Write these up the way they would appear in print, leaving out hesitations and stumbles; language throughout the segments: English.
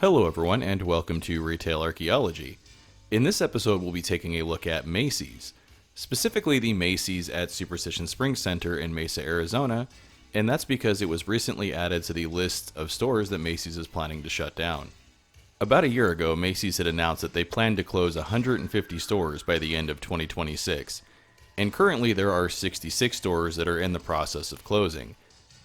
Hello everyone and welcome to Retail Archaeology. In this episode we'll be taking a look at Macy's, specifically the Macy's at Superstition Springs Center in Mesa, Arizona, and that's because it was recently added to the list of stores that Macy's is planning to shut down. About a year ago, Macy's had announced that they plan to close 150 stores by the end of 2026, and currently there are 66 stores that are in the process of closing.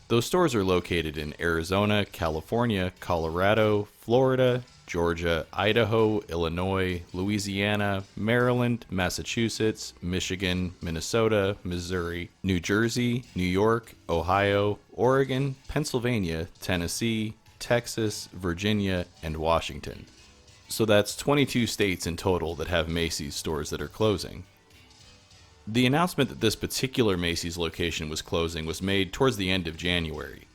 Those stores are located in Arizona, California, Colorado, Florida, Georgia, Idaho, Illinois, Louisiana, Maryland, Massachusetts, Michigan, Minnesota, Missouri, New Jersey, New York, Ohio, Oregon, Pennsylvania, Tennessee, Texas, Virginia, and Washington. So that's 22 states in total that have Macy's stores that are closing. The announcement that this particular Macy's location was closing was made towards the end of January.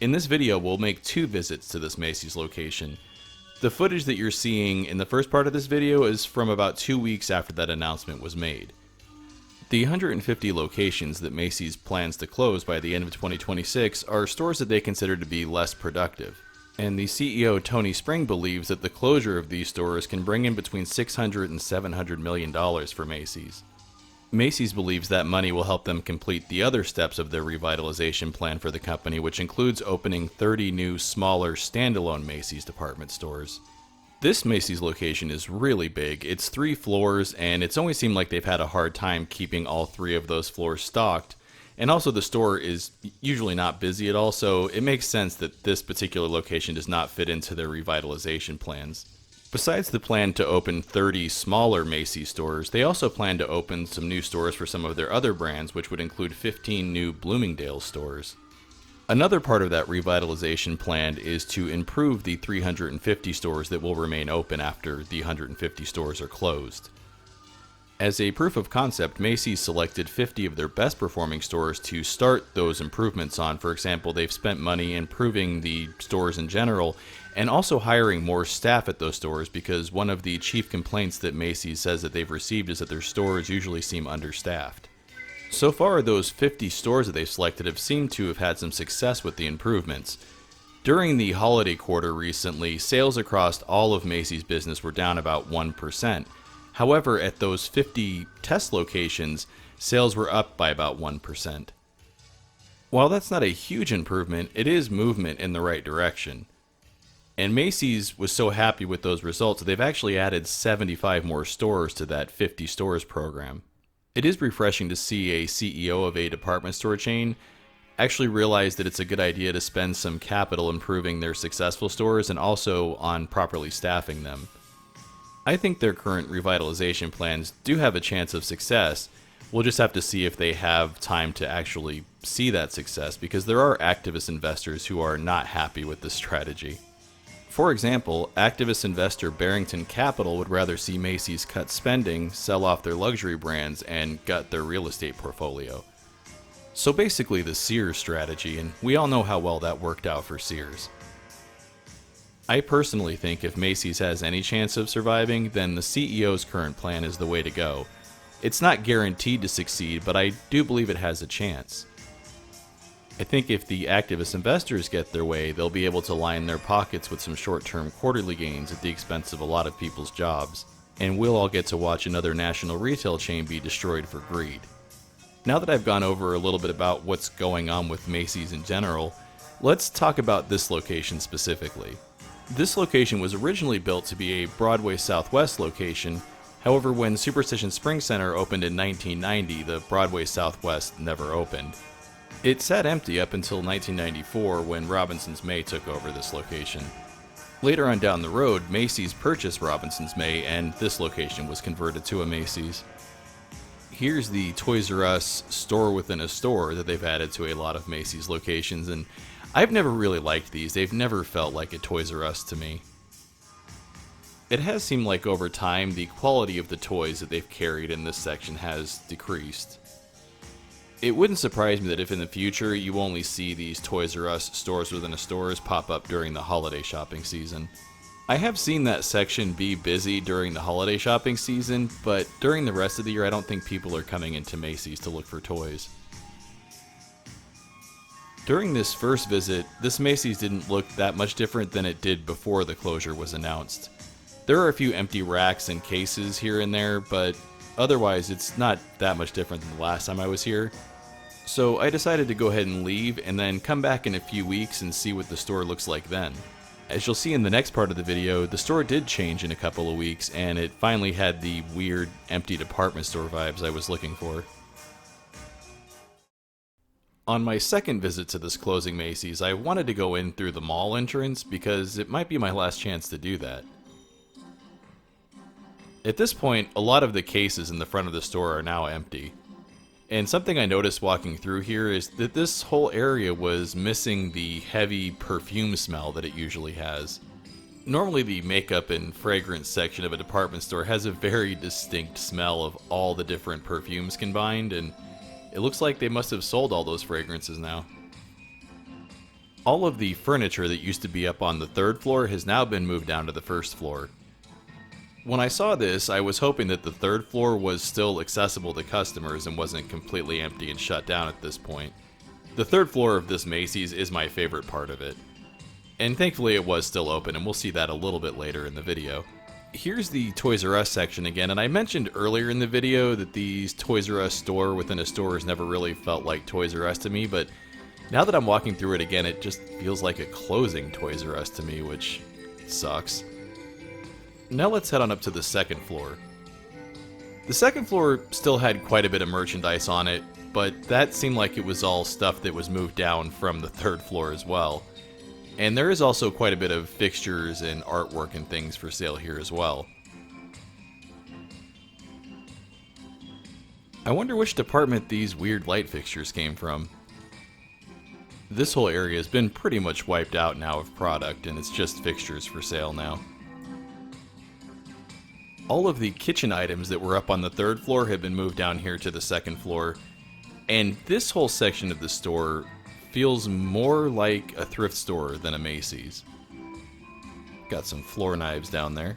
In this video, we'll make two visits to this Macy's location. The footage that you're seeing in the first part of this video is from about 2 weeks after that announcement was made. The 150 locations that Macy's plans to close by the end of 2026 are stores that they consider to be less productive. And the CEO Tony Spring believes that the closure of these stores can bring in between $600 and $700 million for Macy's. Macy's believes that money will help them complete the other steps of their revitalization plan for the company, which includes opening 30 new, smaller, standalone Macy's department stores. This Macy's location is really big. It's 3 floors, and it's always seemed like they've had a hard time keeping all 3 of those floors stocked. And also the store is usually not busy at all, so it makes sense that this particular location does not fit into their revitalization plans. Besides the plan to open 30 smaller Macy's stores, they also plan to open some new stores for some of their other brands, which would include 15 new Bloomingdale's stores. Another part of that revitalization plan is to improve the 350 stores that will remain open after the 150 stores are closed. As a proof of concept, Macy's selected 50 of their best performing stores to start those improvements on. For example, they've spent money improving the stores in general and also hiring more staff at those stores, because one of the chief complaints that Macy's says that they've received is that their stores usually seem understaffed. So far, those 50 stores that they've selected have seemed to have had some success with the improvements. During the holiday quarter recently, sales across all of Macy's business were down about 1%. However, at those 50 test locations, sales were up by about 1%. While that's not a huge improvement, it is movement in the right direction. And Macy's was so happy with those results that they've actually added 75 more stores to that 50 stores program. It is refreshing to see a CEO of a department store chain actually realize that it's a good idea to spend some capital improving their successful stores and also on properly staffing them. I think their current revitalization plans do have a chance of success. We'll just have to see if they have time to actually see that success, because there are activist investors who are not happy with this strategy. For example, activist investor Barrington Capital would rather see Macy's cut spending, sell off their luxury brands, and gut their real estate portfolio. So basically the Sears strategy, and we all know how well that worked out for Sears. I personally think if Macy's has any chance of surviving, then the CEO's current plan is the way to go. It's not guaranteed to succeed, but I do believe it has a chance. I think if the activist investors get their way, they'll be able to line their pockets with some short-term quarterly gains at the expense of a lot of people's jobs, and we'll all get to watch another national retail chain be destroyed for greed. Now that I've gone over a little bit about what's going on with Macy's in general, let's talk about this location specifically. This location was originally built to be a Broadway Southwest location. However, when Superstition Springs Center opened in 1990, the Broadway Southwest never opened. It sat empty up until 1994 when Robinson's May took over this location. Later on down the road, Macy's purchased Robinson's May, and this location was converted to a Macy's. Here's the Toys R Us store within a store that they've added to a lot of Macy's locations, and I've never really liked these. They've never felt like a Toys R Us to me. It has seemed like over time the quality of the toys that they've carried in this section has decreased. It wouldn't surprise me that if in the future you only see these Toys R Us stores within a stores pop up during the holiday shopping season. I have seen that section be busy during the holiday shopping season, but during the rest of the year I don't think people are coming into Macy's to look for toys. During this first visit, this Macy's didn't look that much different than it did before the closure was announced. There are a few empty racks and cases here and there, but otherwise it's not that much different than the last time I was here. So I decided to go ahead and leave and then come back in a few weeks and see what the store looks like then. As you'll see in the next part of the video, the store did change in a couple of weeks and it finally had the weird empty department store vibes I was looking for. On my second visit to this closing Macy's, I wanted to go in through the mall entrance because it might be my last chance to do that. At this point, a lot of the cases in the front of the store are now empty. And something I noticed walking through here is that this whole area was missing the heavy perfume smell that it usually has. Normally the makeup and fragrance section of a department store has a very distinct smell of all the different perfumes combined, and it looks like they must have sold all those fragrances now. All of the furniture that used to be up on the third floor has now been moved down to the first floor. When I saw this, I was hoping that the third floor was still accessible to customers and wasn't completely empty and shut down at this point. The third floor of this Macy's is my favorite part of it. And thankfully it was still open, and we'll see that a little bit later in the video. Here's the Toys R Us section again, and I mentioned earlier in the video that these Toys R Us store within a store has never really felt like Toys R Us to me, but now that I'm walking through it again, it just feels like a closing Toys R Us to me, which sucks. Now let's head on up to the second floor. The second floor still had quite a bit of merchandise on it, but that seemed like it was all stuff that was moved down from the third floor as well. And there is also quite a bit of fixtures and artwork and things for sale here as well. I wonder which department these weird light fixtures came from. This whole area has been pretty much wiped out now of product, and it's just fixtures for sale now. All of the kitchen items that were up on the third floor have been moved down here to the second floor, and this whole section of the store feels more like a thrift store than a Macy's. Got some floor knives down there.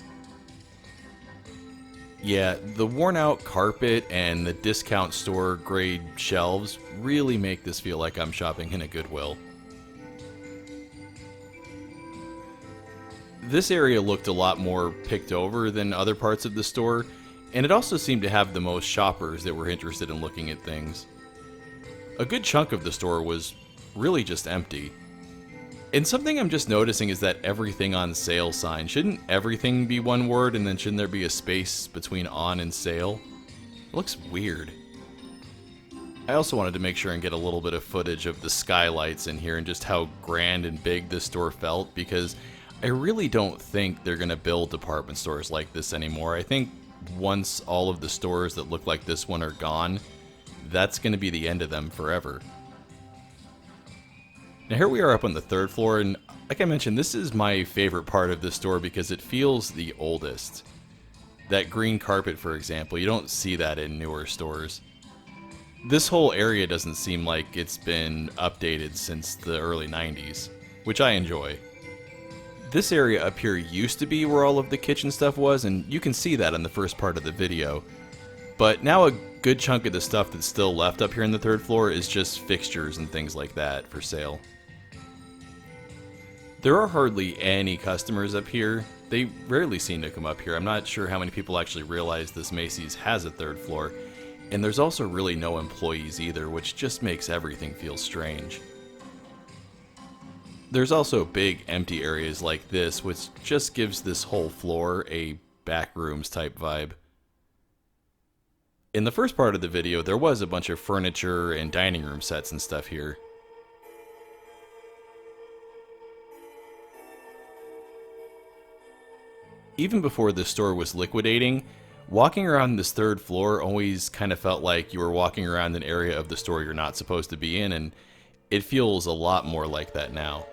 Yeah, the worn out carpet and the discount store grade shelves really make this feel like I'm shopping in a Goodwill. This area looked a lot more picked over than other parts of the store, and it also seemed to have the most shoppers that were interested in looking at things. A good chunk of the store was really just empty. And something I'm just noticing is that everything on sale sign. Shouldn't everything be one word, and then shouldn't there be a space between on and sale? It looks weird. I also wanted to make sure and get a little bit of footage of the skylights in here and just how grand and big this store felt, because I really don't think they're going to build department stores like this anymore. I think once all of the stores that look like this one are gone, that's going to be the end of them forever. Now here we are up on the third floor, and like I mentioned, this is my favorite part of this store because it feels the oldest. That green carpet, for example, you don't see that in newer stores. This whole area doesn't seem like it's been updated since the early 90s, which I enjoy. This area up here used to be where all of the kitchen stuff was, and you can see that in the first part of the video. But now a good chunk of the stuff that's still left up here in the third floor is just fixtures and things like that for sale. There are hardly any customers up here. They rarely seem to come up here. I'm not sure how many people actually realize this Macy's has a third floor. And there's also really no employees either, which just makes everything feel strange. There's also big empty areas like this, which just gives this whole floor a backrooms type vibe. In the first part of the video, there was a bunch of furniture and dining room sets and stuff here. Even before this store was liquidating, walking around this third floor always kind of felt like you were walking around an area of the store you're not supposed to be in, and it feels a lot more like that now.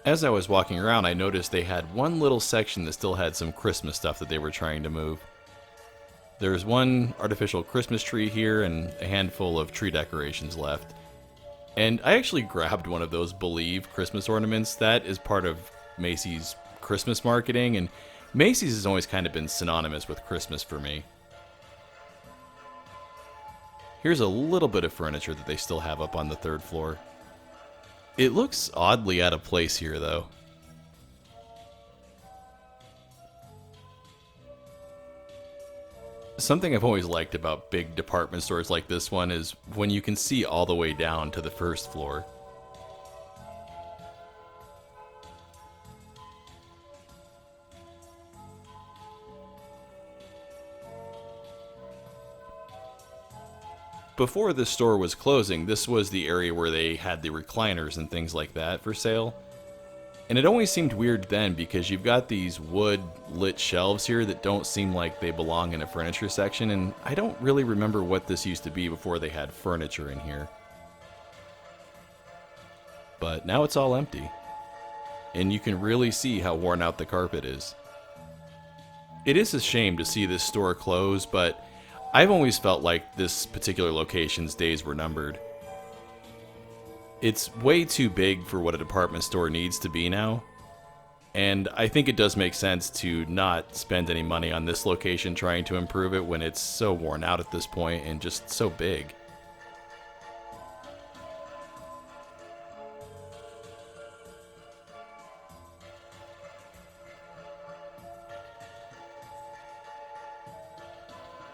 As I was walking around, I noticed they had one little section that still had some Christmas stuff that they were trying to move. There's one artificial Christmas tree here and a handful of tree decorations left. And I actually grabbed one of those Believe Christmas ornaments. That is part of Macy's Christmas marketing, and Macy's has always kind of been synonymous with Christmas for me. Here's a little bit of furniture that they still have up on the third floor. It looks oddly out of place here, though. Something I've always liked about big department stores like this one is when you can see all the way down to the first floor. Before this store was closing, this was the area where they had the recliners and things like that for sale. And it always seemed weird then because you've got these wood lit shelves here that don't seem like they belong in a furniture section, and I don't really remember what this used to be before they had furniture in here. But now it's all empty. And you can really see how worn out the carpet is. It is a shame to see this store close, but I've always felt like this particular location's days were numbered. It's way too big for what a department store needs to be now, and I think it does make sense to not spend any money on this location trying to improve it when it's so worn out at this point and just so big.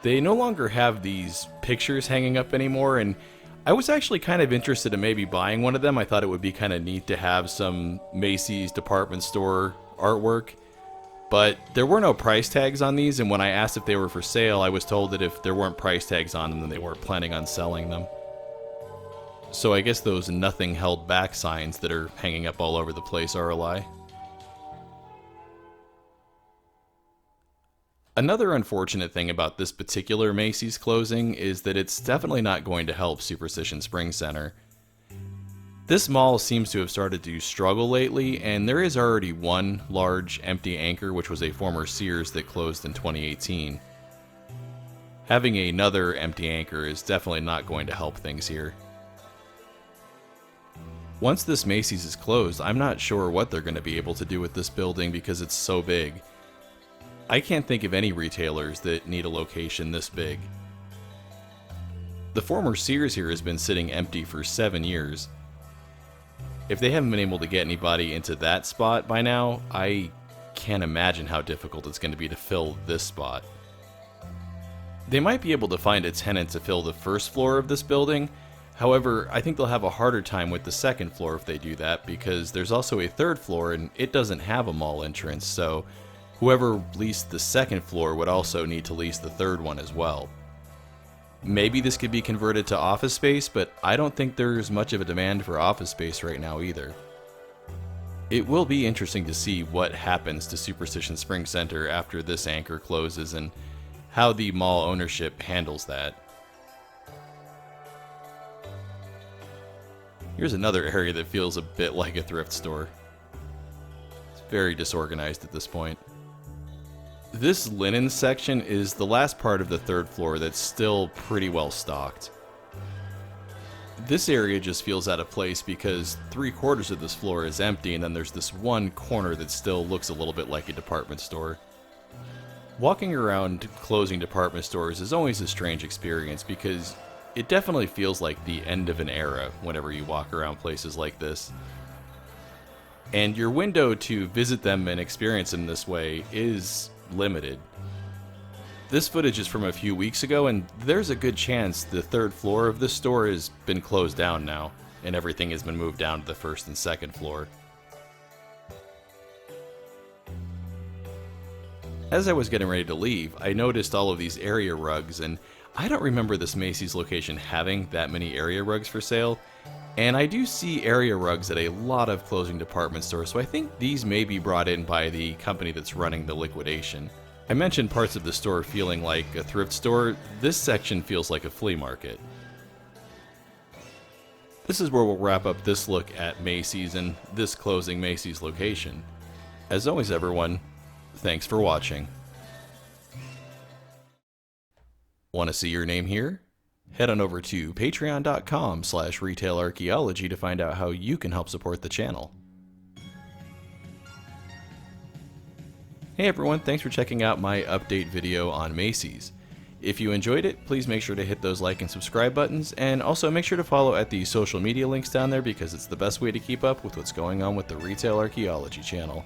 They no longer have these pictures hanging up anymore, and I was actually kind of interested in maybe buying one of them. I thought it would be kind of neat to have some Macy's department store artwork, but there were no price tags on these, and when I asked if they were for sale, I was told that if there weren't price tags on them, then they weren't planning on selling them. So I guess those nothing held back signs that are hanging up all over the place are a lie. Another unfortunate thing about this particular Macy's closing is that it's definitely not going to help Superstition Springs Center. This mall seems to have started to struggle lately, and there is already one large empty anchor, which was a former Sears that closed in 2018. Having another empty anchor is definitely not going to help things here. Once this Macy's is closed, I'm not sure what they're going to be able to do with this building because it's so big. I can't think of any retailers that need a location this big. The former Sears here has been sitting empty for 7 years. If they haven't been able to get anybody into that spot by now, I can't imagine how difficult it's going to be to fill this spot. They might be able to find a tenant to fill the first floor of this building. However, I think they'll have a harder time with the second floor if they do that, because there's also a third floor and it doesn't have a mall entrance, so whoever leased the second floor would also need to lease the third one as well. Maybe this could be converted to office space, but I don't think there's much of a demand for office space right now either. It will be interesting to see what happens to Superstition Springs Center after this anchor closes and how the mall ownership handles that. Here's another area that feels a bit like a thrift store. It's very disorganized at this point. This linen section is the last part of the third floor that's still pretty well stocked. This area just feels out of place because 3/4 of this floor is empty, and then there's this one corner that still looks a little bit like a department store. Walking around closing department stores is always a strange experience because it definitely feels like the end of an era whenever you walk around places like this. And your window to visit them and experience them this way is limited. This footage is from a few weeks ago, and there's a good chance the third floor of this store has been closed down now, and everything has been moved down to the first and second floor. As I was getting ready to leave, I noticed all of these area rugs, and I don't remember this Macy's location having that many area rugs for sale, and I do see area rugs at a lot of closing department stores, so I think these may be brought in by the company that's running the liquidation. I mentioned parts of the store feeling like a thrift store. This section feels like a flea market. This is where we'll wrap up this look at Macy's and this closing Macy's location. As always, everyone, thanks for watching. Want to see your name here? Head on over to patreon.com/retailarchaeology to find out how you can help support the channel. Hey everyone, thanks for checking out my update video on Macy's. If you enjoyed it, please make sure to hit those like and subscribe buttons, and also make sure to follow at the social media links down there because it's the best way to keep up with what's going on with the Retail Archaeology channel.